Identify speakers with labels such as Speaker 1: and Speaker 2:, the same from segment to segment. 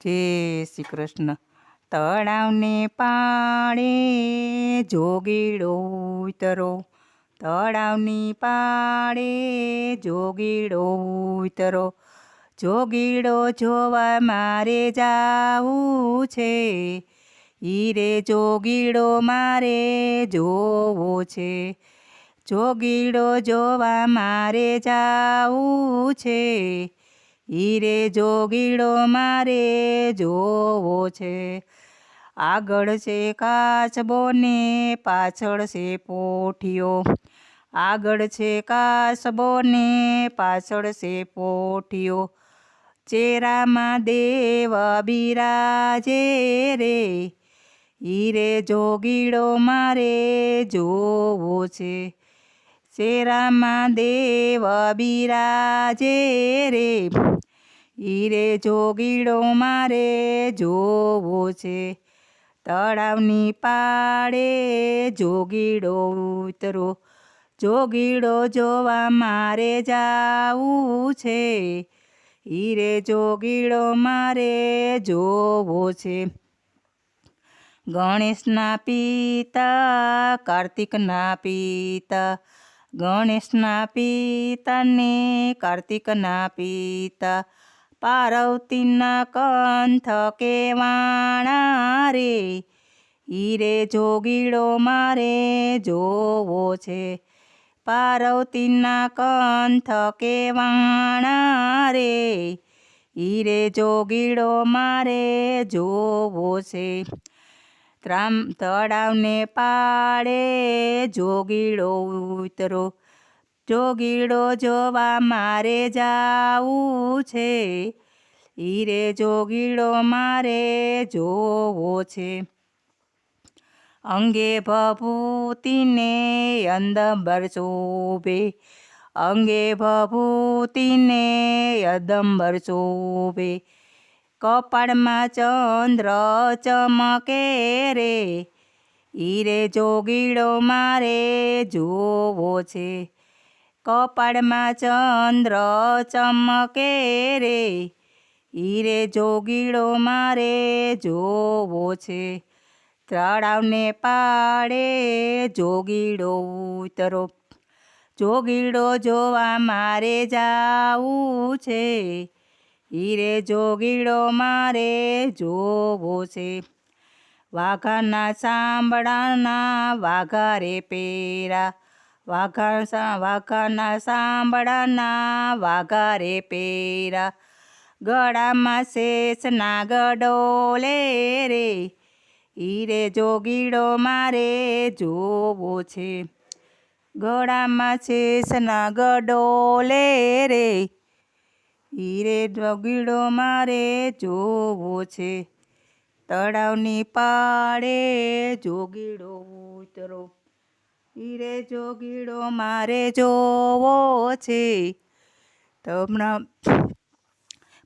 Speaker 1: જય શ્રી કૃષ્ણ. તળાવને પાળે જોગીડો ઉતરો, તળાવની પાળે જોગીડો ઉતરો, જોગીડો જોવા મારે જાવું છે, ઈરે જોગીડો મારે જોવો છે, જોગીડો જોવા મારે જાવું છે, ઈરે જોગીડો મારે જોવો છે. આગળ છે કાચબો ને પાછળ છે પોઠિયો, આગળ છે કાચબો ને પાછળ છે પોઠિયો, ચેરામાં દેવ બિરાજે રે, ઈરે જોગીડો મારે જોવો છે, ચેરામાં દેવ બિરાજે રે, ઈરે જોગીડો મારે જોવો છે. તળાવની પાળે જોગીડો ઉતરો, જોગીડો જોવા મારે જાવું છે, ઈરે જોગીડો મારે જોવો છે. ગણેશના પિતા કાર્તિકના પિતા, ગણેશના પિતા ને કાર્તિકના પિતા, પાર્વતીના કંથ કેવાણા રે, ઈરે જોગીડો મારે જોવો છે, પાર્વતીના કંથ કેવાણા રે, ઈરે જોગીડો મારે જોવો છે. તળાવને પાળે જોગીડો ઉતરો, જોગીડો જોવા મારે જાવું છે, ઈરે જોગીડો મારે જોવો છે. અંગે ભભૂતિને અંદંબર શોભે, અંગે ભભૂતિને અંદંબર શોભે, કપાળમાં ચંદ્ર ચમકે રે, ઈરે જોગીડો મારે જોવો છે, કપાળમાં ચંદ્ર ચમકે રે, ઈરે જોગીડો મારે જોવો છે. તળાવને પાળે જોગીડો ઉતરો, જોગીડો જોવા મારે જાવું છે, ઈરે જોગીડો મારે જોવો છે. વાઘાના સાંભળાના વાઘા રે પેરા, વાઘાના સાંભળાના વાઘા રે પેરા, ગળામાં શેષના ગડોલે રે, ઈરે જોગીડો મારે જોવો છે, ગળામાં શેષના ગડોલે રે, ઈરે જોગીડો મારે જોવો છે. તળાવની પાળે જોગીડો ઉતરો, ઈરે જોગીડો મારે જોવો છે, તમણા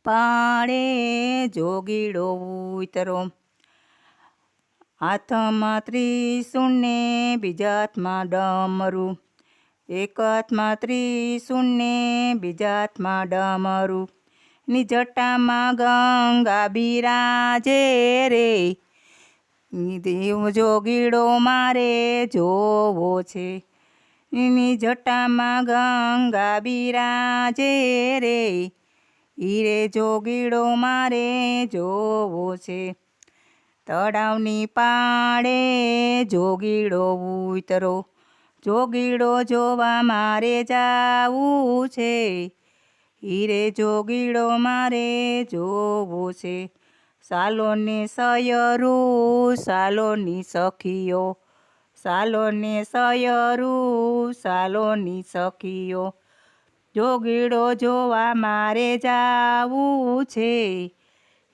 Speaker 1: પાળે જોગીડો ઉતરો, હાથમાં ત્રિશૂળ ને બીજા હાથમાં ડમરું, એક હાથમાં ત્રિશૂળ ને બીજા હાથમાં ડમરું, ની જટામાં ગંગા બિરાજે રે, દેવ જોગીડો મારે જોવો છે, ની જટામાં ગંગા બિરાજે રે, ઈરે જોગીડો મારે જોવો છે. તળાવની પાળે જોગીડો ઉતરો, જોગીડો જોવા મારે જાવું છે, ઈરે જોગીડો મારે જોવો છે. સાલોને સયરું સાલોની સખીઓ, સાલોને સયરું સાલોની સખીઓ, જોગીડો જોવા મારે જાવું છે,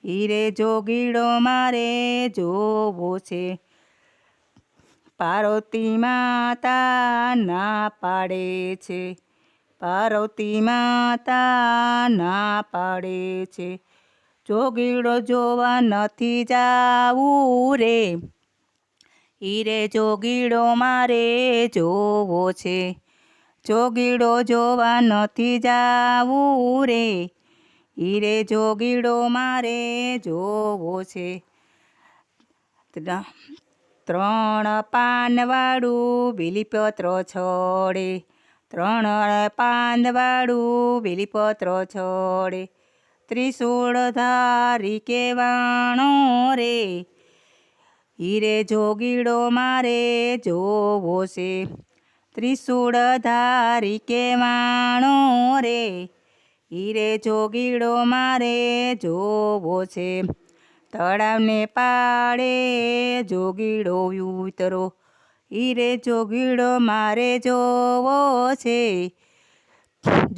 Speaker 1: ઈરે જોગીડો મારે જોવો છે. પાર્વતી માતા ના પાડે છે, પાર્વતી માતા ના પાડે છે, જોગીડો જોવા નથી જાવું રે, ઈરે જોગીડો મારે જોવો છે, જોગીડો જોવા નથી જાવું રે, હીરે જોગીડો મારે જોવો છે. 3 પાનવાળું બીલીપત્ર છોડે, 3 પાનવાળું બીલીપત્ર છોડે, ત્રિશૂળ ધારી કેવાણો રે, હીરે જોગીડો મારે જોવો છે. ત્રિશૂળ ધારી કેવાણો રે, હીરે જોગીડો મારે જોવો છે. તળાવને પાળે જોગીડો ઉતરો, હીરે જોગીડો મારે જોવો છે.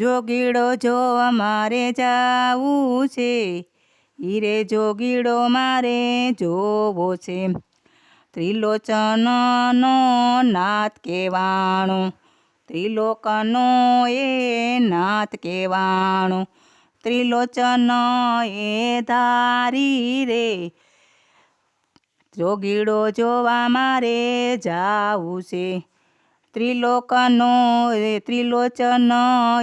Speaker 1: જોગીડો જોવા મારે જાવું છે, હીરે જોગીડો મારે જોવો છે. ત્રિલોચનનો નાથ કહેવાણો, ત્રિલોકનો એ નાથ કહેવાણો, ત્રિલોચન એ ધારી રે, જોગીડો જોવા મારે જાવું છે. ત્રિલોકનો ત્રિલોચન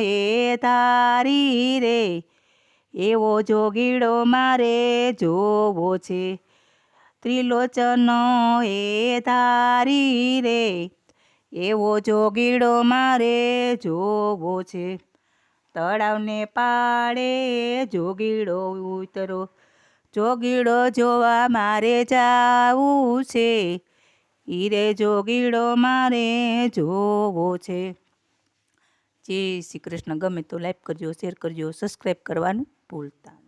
Speaker 1: એ ધારી રે, એવો જોગીડો મારે જોવો છે. ત્રિલોચન એ ધારી રે, એવો જોગીડો મારે જોવો છે. તળાવને પાળે જોગીડો ઉતરો, જોગીડો જોવા મારે જાવું છે, હીરે જોગીડો મારે જોવો છે. જય શ્રી કૃષ્ણ. ગમે તો લાઈક કરજો, શેર કરજો, સબસ્ક્રાઈબ કરવાનું ભૂલતા